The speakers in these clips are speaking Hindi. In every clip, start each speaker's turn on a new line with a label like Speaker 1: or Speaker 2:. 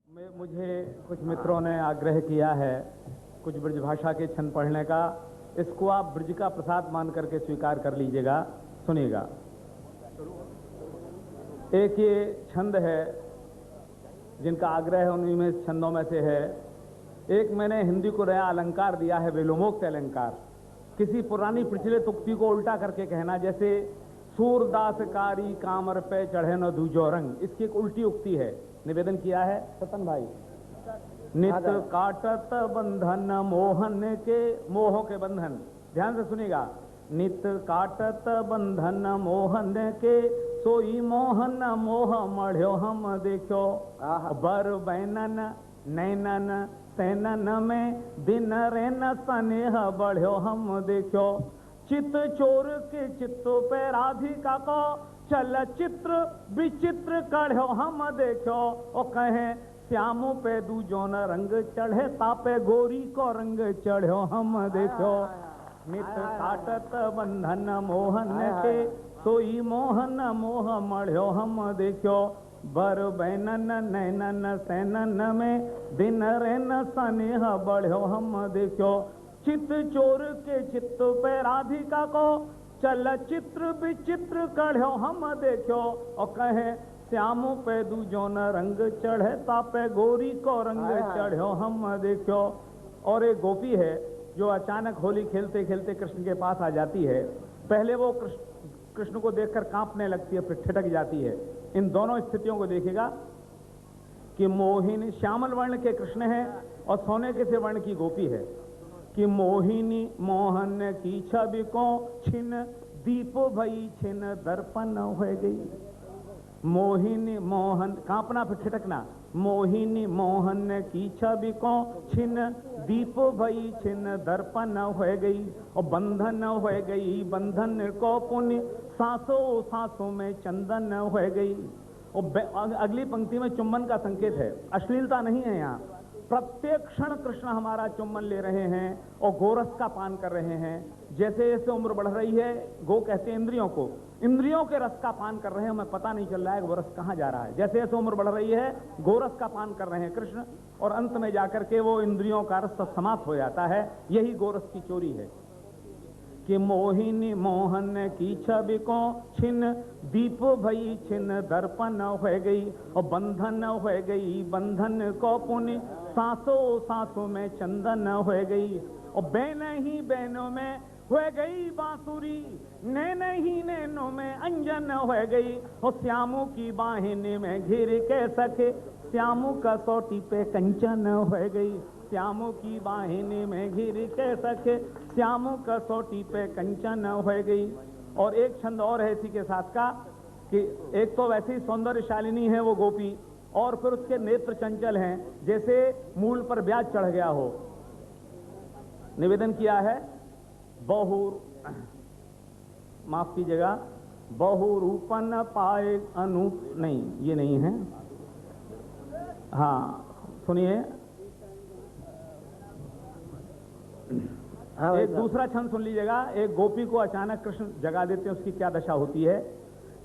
Speaker 1: मुझे कुछ मित्रों ने आग्रह किया है कुछ ब्रजभाषा के छंद पढ़ने का। इसको आप ब्रज का प्रसाद मान करके स्वीकार कर लीजिएगा। सुनिएगा, एक ये छंद है जिनका आग्रह है, उन्हीं में छंदों में से है। एक मैंने हिंदी को नया अलंकार दिया है, विलोमोक्त अलंकार। किसी पुरानी प्रचलित उक्ति को उल्टा करके कहना, जैसे सूरदासकारी कामर पे चढ़े न दूजो रंग, इसकी एक उल्टी उक्ति है। निवेदन किया है सतन भाई। नित काटत बंधन मोहन के, मोह के बंधन, ध्यान से सुनिएगा। नित काटत बंधन मोहन के, सोई मोहन मोह मढ़्यो हम देखो। बर बैनन नैनन सैनन में दिन रेन स्नेह बढ़्यो हम देखो। चित चोर के चित्तों पे राधिका को, चल चित्र विचित्र कढ़ो हम देखो। और कहे श्यामों पे दूजो न रंग चढ़े, तापे गोरी को रंग चढ़ो हम देखो। नित काटत बंधन मोहन के, सोई मोहन मोह मढ़्यो हम देखो। बर बैनन नैनन सैनन में दिन रेन स्नेह बढ़्यो हम देखो। चित चोर के चित्त पे राधिका को, चल चित्र विचित्र कढ़ो हम देखो। और कहे श्यामों पे दूजो न रंग चढ़े, तापे गोरी को रंग चढ़ो हम देखो। और एक गोपी है जो अचानक होली खेलते खेलते कृष्ण के पास आ जाती है। पहले वो कृष्ण को देखकर कांपने लगती है, फिर ठिठक जाती है। इन दोनों स्थितियों को देखिएगा कि मोहिनी श्यामल वर्ण के कृष्ण है और सोने के से वर्ण की गोपी है। कि मोहिनी मोहन की छवि को छिन, दीप भई छिन दर्पण हो गई। मोहिनी मोहन, कांपना फिर ठिठकना। मोहिनी मोहन की छवि को छिन, दीप भई छिन दर्पण हो गई। और बंधन हो गई बंधन को पुण्य, सांसों सांसों में चंदन हो गई। और अगली पंक्ति में चुंबन का संकेत है, अश्लीलता नहीं है यहाँ। प्रत्येक क्षण कृष्ण हमारा चुम्बन ले रहे हैं और गोरस का पान कर रहे हैं। जैसे जैसे उम्र बढ़ रही है, गो कहते हैं इंद्रियों को, इंद्रियों के रस का पान कर रहे हैं। हमें पता नहीं चल रहा है वो रस कहाँ जा रहा है। जैसे जैसे उम्र बढ़ रही है, गोरस का पान कर रहे हैं कृष्ण, और अंत में जाकर के वो इंद्रियों का रस समाप्त हो जाता है। यही गोरस की चोरी है। कि मोहिनी मोहन की छवि को छिन, दीप भई छिन दर्पण हो गई। और बंधन हो गई बंधन को पुण्य, सांसों सांसों में चंदन हो गई। और बैन ही बैनों में हो गई बांसुरी, नैन ही नैनों में अंजन हो गई। और श्यामों की बाहिनी में घिर के सके, श्यामों कसौटी पे कंचन हो गई। श्यामों की बाहिनी में घिर के सके, श्यामों कसौटी पे कंचन हो गई। और एक छंद और है इसी के साथ का, कि एक तो वैसी सौंदर्यशालिनी है वो गोपी, और फिर उसके नेत्र चंचल हैं, जैसे मूल पर ब्याज चढ़ गया हो। निवेदन किया है, बहु माफ कीजिएगा, बहुरूपन पाए अनूप, नहीं ये नहीं है। हाँ सुनिए, एक दूसरा छंद सुन लीजिएगा। एक गोपी को अचानक कृष्ण जगा देते हैं, उसकी क्या दशा होती है।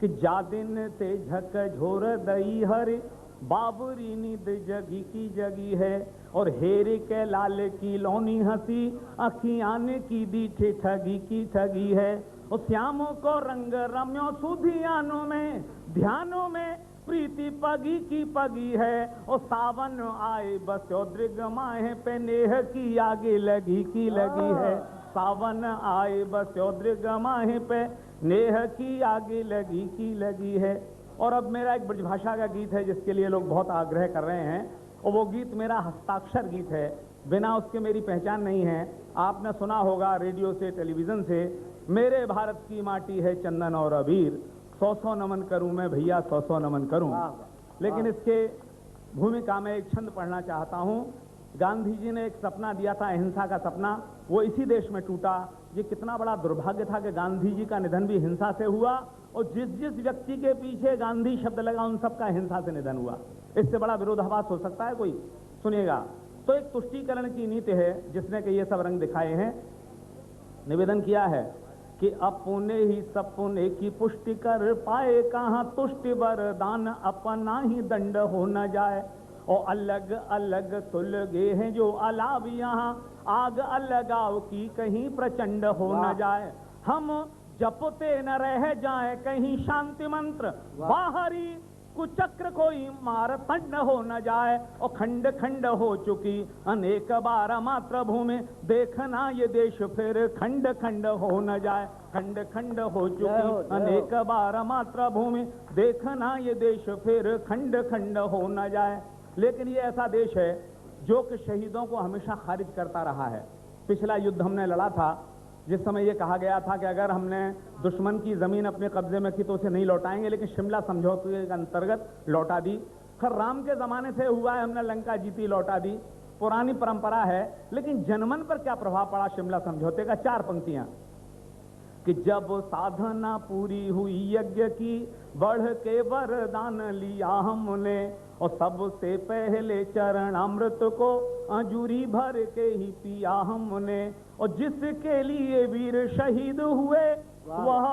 Speaker 1: कि जादिन ते झक झोर दई हरि, बाबरी नींद जगी की जगी है। और हेरे के लाल की लौनी हंसी, अखियान की दी ठगी की ठगी है। और श्यामों को रंग रम्यो सुधियानों में, ध्यानों में प्रीति पगी की पगी है। और सावन आए बसो दृग माहे पे, नेह की आगे लगी की लगी है। सावन आए बसो दृग माहे पे, नेह की आगे लगी की लगी है। और अब मेरा एक ब्रजभाषा का गीत है जिसके लिए लोग बहुत आग्रह कर रहे हैं, और वो गीत मेरा हस्ताक्षर गीत है, बिना उसके मेरी पहचान नहीं है। आपने सुना होगा रेडियो से, टेलीविजन से, मेरे भारत की माटी है चंदन और अबीर, 100 नमन करूं मैं भैया 100 नमन करूं। लेकिन इसके भूमिका में एक छंद पढ़ना चाहता हूं। गांधी जी ने एक सपना दिया था, अहिंसा का सपना, वो इसी देश में टूटा। ये कितना बड़ा दुर्भाग्य था कि गांधी जी का निधन भी हिंसा से हुआ, और जिस जिस व्यक्ति के पीछे गांधी शब्द लगा उन सबका हिंसा से निधन हुआ। इससे बड़ा विरोधाभास हो सकता है कोई? सुनिएगा। तो एक तुष्टीकरण की नीति है जिसने कि ये सब रंग दिखाए हैं। निवेदन किया है कि अपने ही सपने की पुष्टि कर पाए, कहाँ तुष्टि वरदान अपना ही दंड हो न जाए। और अलग अलग सुलगे हैं जो अलाव यहाँ, आग अलगाव की कहीं प्रचंड हो न जाए। हम जपते न रह जाए कहीं शांति मंत्र, बाहरी कुचक्र कोई मार तंड हो न जाए। और खंड खंड हो चुकी अनेक बार मात्र भूमि, देखना ये देश फिर खंड खंड हो न जाए। खंड खंड हो चुकी अनेक बार मात्र भूमि, देखना ये देश फिर खंड खंड हो न जाए। लेकिन ये ऐसा देश है जो कि शहीदों को हमेशा खारिज करता रहा है। पिछला युद्ध हमने लड़ा था जिस समय ये कहा गया था कि अगर हमने दुश्मन की जमीन अपने कब्जे में की तो उसे नहीं लौटाएंगे, लेकिन शिमला समझौते के अंतर्गत लौटा दी। खैर राम के जमाने से हुआ है, हमने लंका जीती लौटा दी, पुरानी परंपरा है। लेकिन जनमन पर क्या प्रभाव पड़ा शिमला समझौते का? 4 पंक्तियां कि जब साधना पूरी हुई यज्ञ की, बढ़ के वरदान लिया हमने, और सबसे पहले चरणामृत को अंजूरी भर के ही पिया हमने। और जिसके लिए वीर शहीद हुए, वह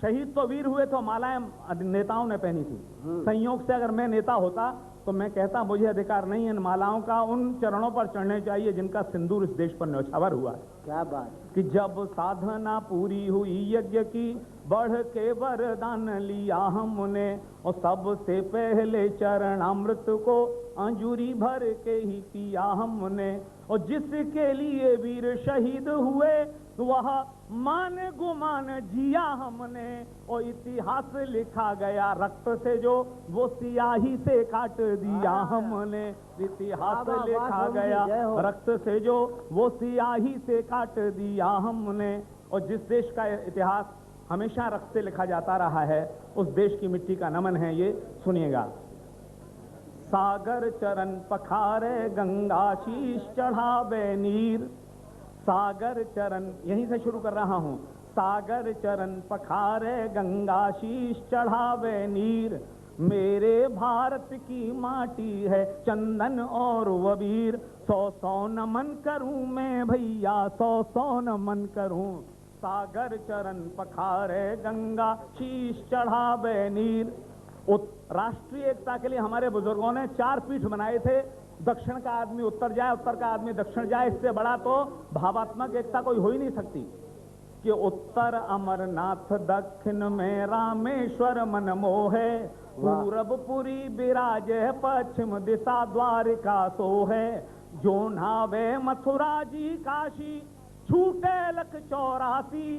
Speaker 1: शहीद तो वीर हुए तो मालाएं नेताओं ने पहनी थी। संयोग से अगर मैं नेता होता तो मैं कहता मुझे अधिकार नहीं इन मालाओं का, उन चरणों पर चढ़ने चाहिए जिनका सिंदूर इस देश पर न्यौछावर हुआ है।
Speaker 2: क्या बात
Speaker 1: कि जब साधना पूरी हुई यज्ञ की, बढ़ के वरदान लिया हमने, और सबसे पहले चरणामृत को अंजूरी भर के ही पिया हमने। और जिसके लिए वीर शहीद हुए, वह मान गुमान जिया हमने। और इतिहास लिखा गया रक्त से जो, वो सियाही से काट दिया हमने। इतिहास लिखा गया रक्त से जो, वो सियाही से काट दिया हमने। और जिस देश का इतिहास हमेशा रक्त से लिखा जाता रहा है, उस देश की मिट्टी का नमन है ये। सुनिएगा। सागर चरण पखारे गंगा शीश चढ़ावे नीर, सागर चरण, यहीं से शुरू कर रहा हूं। सागर चरण पखारे गंगा शीश चढ़ावे नीर, मेरे भारत की माटी है चंदन और वबीर। 100 नमन करूं मैं भैया, 100 नमन करूं। सागर चरण पखारे गंगा शीश चढ़ावे नीर। राष्ट्रीय एकता के लिए हमारे बुजुर्गों ने 4 पीठ बनाए थे। दक्षिण का आदमी उत्तर जाए, उत्तर का आदमी दक्षिण जाए। इससे बड़ा तो भावात्मक एकता कोई हो ही नहीं सकती। कि उत्तर अमरनाथ, दक्षिण में रामेश्वर मन मोहे, पूरब पुरी विराजे, पश्चिम दिशा द्वारिका सोहे। जो नावे मथुरा जी काशी, छूटे लख 84।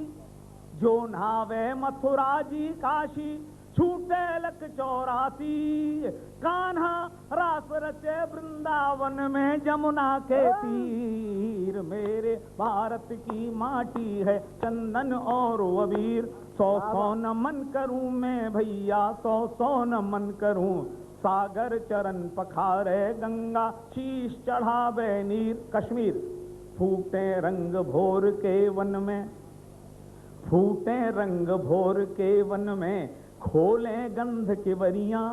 Speaker 1: जो नावे मथुरा जी काशी, छूटे लख 84। कान्हा रास रचे वृंदावन में जमुना के तीर, मेरे भारत की माटी है चंदन और वबीर। 100 नमन करूं मैं भैया, 100 नमन करूं। सागर चरण पखारे गंगा शीश चढ़ावे नीर। कश्मीर। फूटे रंग भोर के वन में, फूटे रंग भोर के वन में, खोले गंध की वरियां,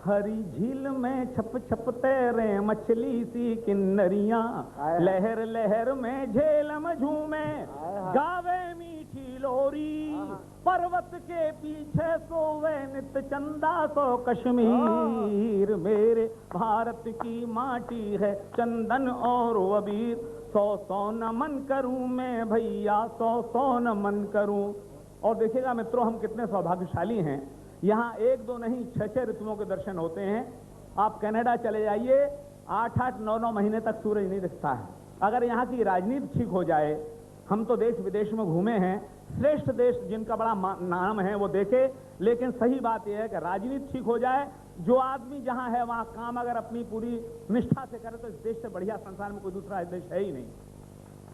Speaker 1: हरी झील में छप छप तैरे मछली सी किन्नरियां। लहर लहर में झेलम झूमे, गावे मीठी लोरी, पर्वत के पीछे सोवे नित चंदा सो कश्मीर। मेरे भारत की माटी है चंदन और वबीर। 100 नमन करूं मैं भैया, 100 नमन करूं। और देखिएगा मित्रों, हम कितने सौभाग्यशाली हैं। यहाँ 1 2 नहीं 6 ऋतुओं के दर्शन होते हैं। आप कनाडा चले जाइए, 8 8 9 9 महीने तक सूरज नहीं दिखता है। अगर यहाँ की राजनीति ठीक हो जाए, हम तो देश विदेश में घूमे हैं, श्रेष्ठ देश जिनका बड़ा नाम है वो देखे, लेकिन सही बात यह है कि राजनीति ठीक हो जाए, जो आदमी जहाँ है वहाँ काम अगर अपनी पूरी निष्ठा से करे, तो इस देश से बढ़िया संसार में कोई दूसरा देश है ही नहीं।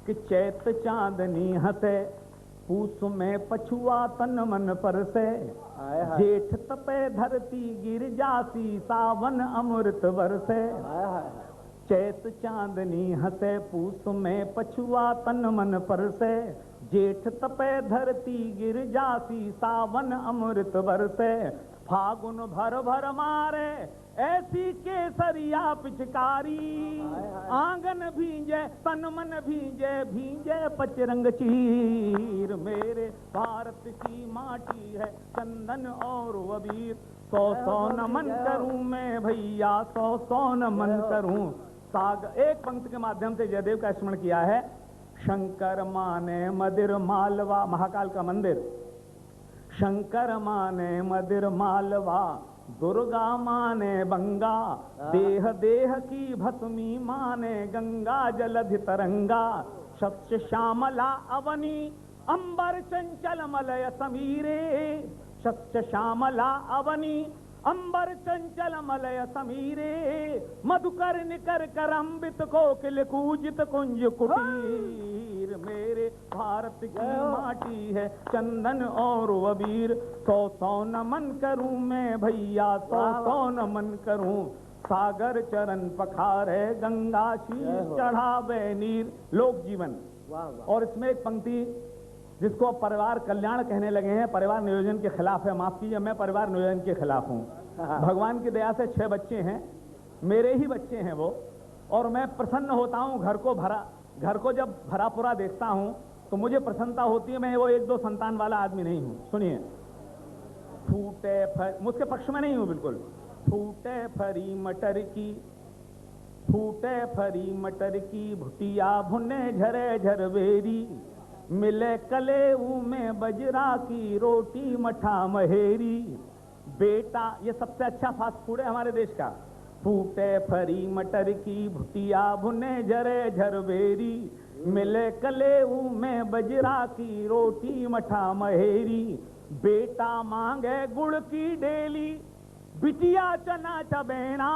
Speaker 1: कि चैत चांदनी हंसे, पूस में पछुआ तन मन पर से, जेठ तपे धरती गिर जासी, सावन अमृत बरसे। चैत चांदनी हंसे, पूस में पछुआ तन मन पर से, जेठ तपे धरती गिर जासी, सावन अमृत बरसे। फागुन भर भर मारे ऐसी केसरिया पिचकारी, आंगन भींजे तन मन भींजे, भींजे पचरंग चीर। मेरे भारत की माटी है चंदन और वबीर। सौ सौ नमन करूं मैं भैया, सौ सौ नमन करूं। सागर एक पंक्ति के माध्यम से जयदेव का स्मरण किया है। शंकर माने मदिर मालवा, महाकाल का मंदिर। शंकर माने मदिर मालवा, दुर्गा माने बंगा, देह देह की भस्मी माने गंगा जलधि तरंगा। सत्य श्यामला अवनी अंबर चंचल मलय समीरे, सत्य श्यामला अवनी अंबर चंचल मलय समीरे। मधुकर निकर करम्बित कोकिल कूजित कुंज कुटीर। मेरे भारत की माटी है चंदन और वबीर, सौ सौ नमन करूं मैं भैया, सौ सौ नमन करूं। सागर चरण पखारे गंगा शीश चढ़ावे नीर। लोक जीवन। और इसमें एक पंक्ति जिसको परिवार कल्याण कहने लगे हैं, परिवार नियोजन के खिलाफ है। माफ कीजिए, मैं परिवार नियोजन के खिलाफ हूँ। भगवान की दया से 6 बच्चे हैं, मेरे ही बच्चे हैं वो, और मैं प्रसन्न होता हूँ घर को जब भरा पूरा देखता हूँ तो मुझे प्रसन्नता होती है। मैं वो 1-2 संतान वाला आदमी नहीं हूँ। सुनिए, मुझके पक्ष में नहीं हूँ बिल्कुल। फूटे फरी मटर की, फूटे फरी मटर की भुटिया भुने झरे झरवेरी। मिले कलेऊ में बजरा की रोटी मठा महेरी। बेटा, ये सबसे अच्छा फास्ट फूड है हमारे देश का। फूटे फरी मटर की भुटिया भुने झरे झरवेरी। मिले कलेऊ में बजरा की रोटी मठा महेरी। बेटा मांगे गुड़ की डेली, बिटिया चना चबेना।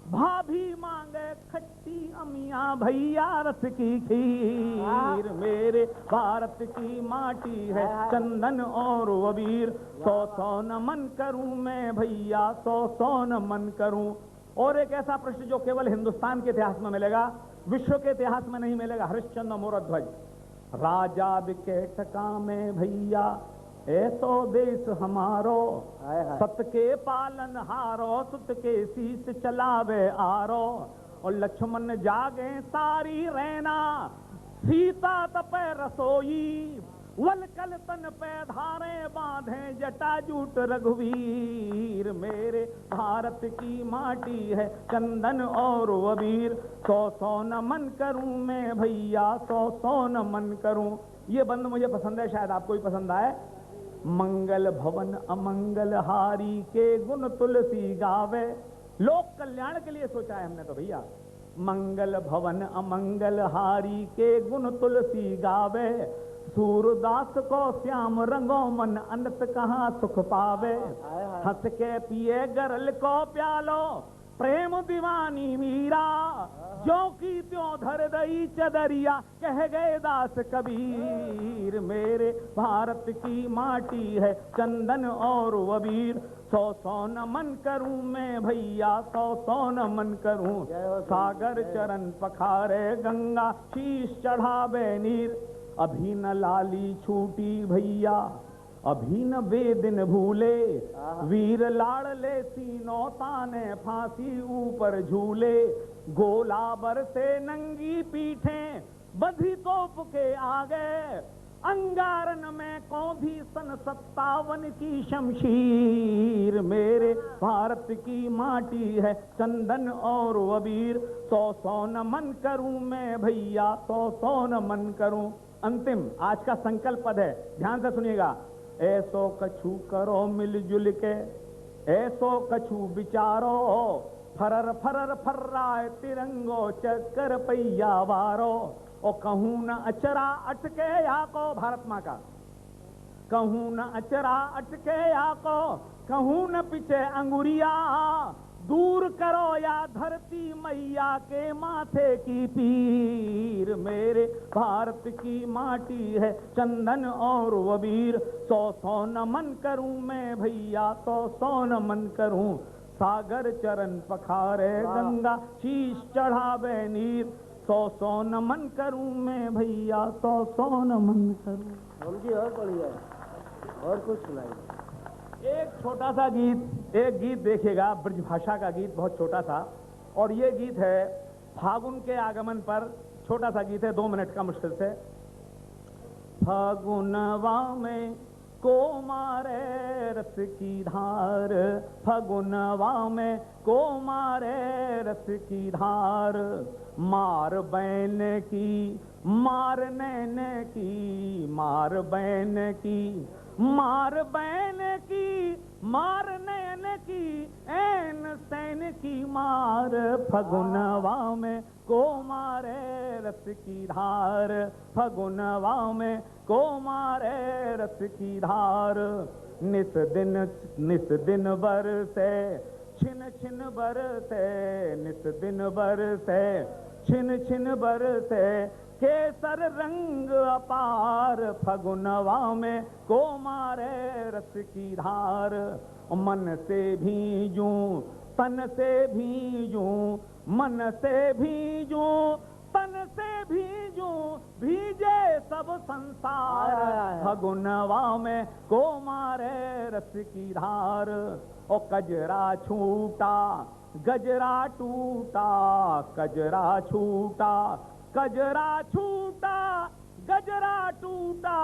Speaker 1: भाभी मांगे खट्टी अमिया, भैया रस की खीर। मेरे भारत की माटी है चंदन और वबीर, सौ सौ नमन करूं मैं भैया, सौ सौ नमन करूं। और एक ऐसा प्रश्न जो केवल हिंदुस्तान के इतिहास में मिलेगा, विश्व के इतिहास में नहीं मिलेगा। हरिश्चंद्र मोरध्वज। राजा विकेटका में भैया ऐसो देश हमारो, सत के पालन हारो, सुत के शीस चलावे आरो। और लक्ष्मण जागे सारी रैना, सीता तपे रसोई। वलकल तन पे धारे बांधे जटा जूट रघुवीर। मेरे भारत की माटी है चंदन और वबीर, सौ सौ नमन करूं मैं भैया, सौ सौ नमन करूं। ये बंद मुझे पसंद है, शायद आपको भी पसंद आए। मंगल भवन अमंगल हारी के गुण तुलसी गावे। लोक कल्याण के लिए सोचा है हमने तो भैया। मंगल भवन अमंगल हारी के गुण तुलसी गावे। सूरदास को श्याम रंगो मन अनंत कहाँ सुख पावे। हंस के पिए गरल को प्यालो, प्रेम दीवानी मीरा। जो की त्यों धर दई चदरिया, कह गए दास कबीर। मेरे भारत की माटी है चंदन और वबीर, सौ सौ नमन करूं मैं भैया, सौ सौ नमन करूं। सागर चरण पखारे गंगा, शीश चढ़ावे नीर। अभी न लाली छूटी भैया, अभी न बेदिन भूले। वीर लाड़ले सीनो ताने, फांसी ऊपर झूले। गोला बरसे नंगी पीठें, बधी तोप के आगे। अंगारन में कौंधी सन 57 की शमशीर। मेरे भारत की माटी है चंदन और वबीर, सौ सौ नमन करूं मैं भैया, सौ सौ नमन करूं। अंतिम आज का संकल्प पद है, ध्यान से सुनिएगा। ऐसो कछु करो मिलजुल के, ऐसो कछु विचारो। फरर फरर फर्राए तिरंगो, चक्कर पैया वारो। और कहूं न अचरा अटके या को, भारत माँ का। कहूं न अचरा अटके या को, कहूं न पीछे अंगुरिया। दूर करो या धरती मैया के माथे की पीर। मेरे भारत की माटी है चंदन और वबीर, सौ सौ नमन करूं मैं भैया, सौ सौ नमन करूं। सागर चरण पखारे गंगा, शीश चढ़ावे नीर। सौ सौ नमन करूं मैं भैया, सौ सौ नमन करूं।
Speaker 2: हमकी और बढ़िया, और कुछ सुनाइए।
Speaker 1: एक छोटा सा गीत, एक गीत देखिएगा, ब्रज भाषा का गीत, बहुत छोटा सा। और ये गीत है फागुन के आगमन पर, छोटा सा गीत है, 2 मिनट का मुश्किल से। फागुनवा में को मारे रस की धार, फगुनवा में को मारे रस की धार। मार बैन की मार नैन की, मार बैन की मार बैन की, मार नैन की, ऐन सैन की मार। फगुनवा में को मारे रस की धार, फगुनवा में को मारे रस की धार। निस दिन बरसे छिन छिन बरसे, निस दिन बरसे छिन छिन बरसे, केसर रंग अपार। फगुनवा में को मारे रस की धार। मन से भीजूं तन से भीजूं, मन से भीजूं तन से भीजूं, भीजे सब संसार। फगुनवा में को मारे रस की धार। ओ कजरा छूटा गजरा टूटा, कजरा छूटा कजरा छूटा, गजरा टूटा,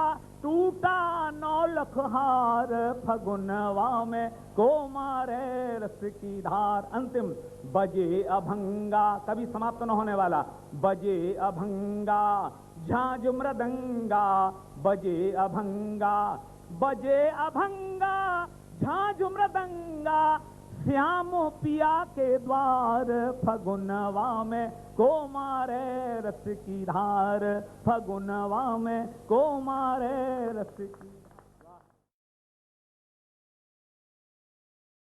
Speaker 1: टूटा नौलख हार। फगुनवा में को मारे रस की धार। अंतिम बजे अभंगा, कभी समाप्त न होने वाला। बजे अभंगा झांझ मृदंगा, बजे अभंगा, बजे अभंगा झांझ मृदंगा, श्याम पिया के द्वार। फगुनवा में को मारे रस की धार, फगुनवा में को मारे रस की